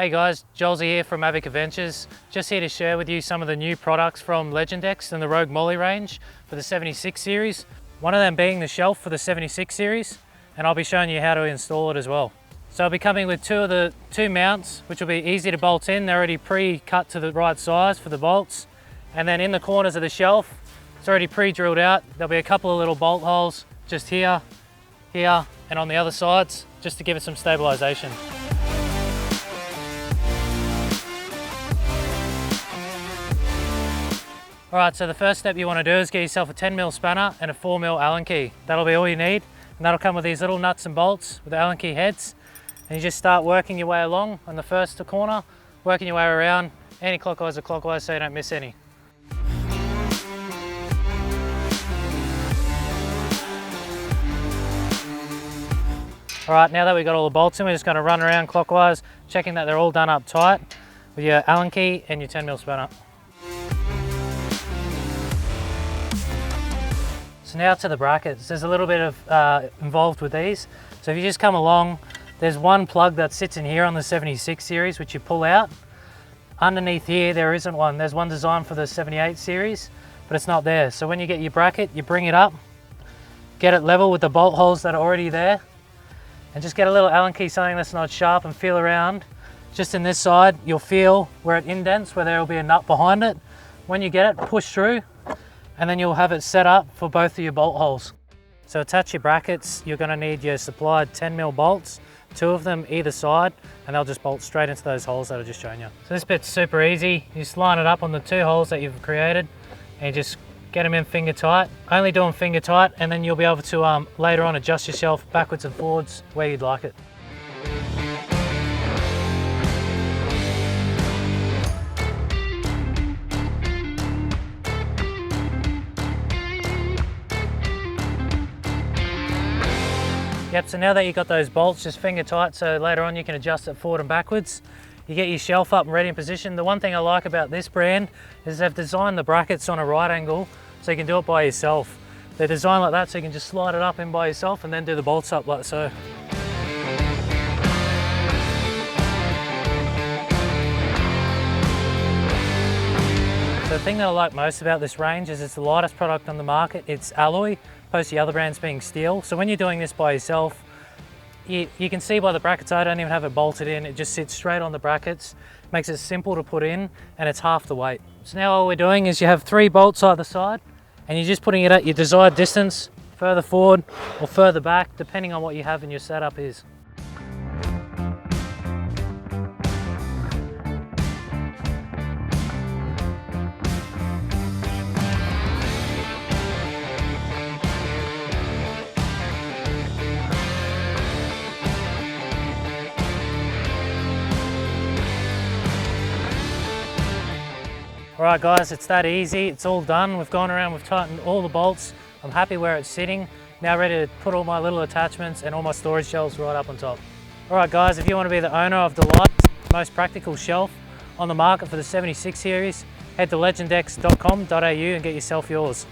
Hey guys, Jolsey here from Avic Adventures. Just here to share with you some of the new products from Legendex and the Rogue Molly range for the 76 series. One of them being the shelf for the 76 series, and I'll be showing you how to install it as well. So I'll be coming with two mounts, which will be easy to bolt in. They're already pre-cut to the right size for the bolts. And then in the corners of the shelf, it's already pre-drilled out. There'll be a couple of little bolt holes just here, here, and on the other sides, just to give it some stabilization. Alright, so the first step you want to do is get yourself a 10mm spanner and a 4mm Allen key. That'll be all you need, and that'll come with these little nuts and bolts with the Allen key heads. And you just start working your way along on the first corner, working your way around anti-clockwise or clockwise so you don't miss any. Alright, now that we've got all the bolts in, we're just going to run around clockwise, checking that they're all done up tight with your Allen key and your 10mm spanner. So now to the brackets. There's a little bit of involved with these. So if you just come along, there's one plug that sits in here on the 76 series, which you pull out. Underneath here, there isn't one. There's one designed for the 78 series, but it's not there. So when you get your bracket, you bring it up, get it level with the bolt holes that are already there, and just get a little Allen key, something that's not sharp, and feel around. Just in this side, you'll feel where it indents, where there will be a nut behind it. When you get it, push through, and then you'll have it set up for both of your bolt holes. So attach your brackets, you're going to need your supplied 10mm bolts, 2 of them either side, and they'll just bolt straight into those holes that I've just shown you. So this bit's super easy. You just line it up on the 2 holes that you've created, and you just get them in finger tight. Only do them finger tight, and then you'll be able to later on adjust your shelf backwards and forwards where you'd like it. Yep, so now that you've got those bolts just finger tight, so later on you can adjust it forward and backwards. You get your shelf up and ready in position. The one thing I like about this brand is they've designed the brackets on a right angle so you can do it by yourself. They're designed like that so you can just slide it up in by yourself and then do the bolts up like so. So the thing that I like most about this range is it's the lightest product on the market. It's alloy, opposed to the other brands being steel. So when you're doing this by yourself, you can see by the brackets, I don't even have it bolted in. It just sits straight on the brackets, makes it simple to put in, and it's half the weight. So now all we're doing is you have 3 bolts either side, and you're just putting it at your desired distance, further forward or further back, depending on what you have in your setup is. Alright guys, it's that easy, it's all done. We've gone around, we've tightened all the bolts. I'm happy where it's sitting. Now ready to put all my little attachments and all my storage shelves right up on top. Alright guys, if you want to be the owner of the lightest, most practical shelf on the market for the 76 series, head to legendex.com.au and get yourself yours.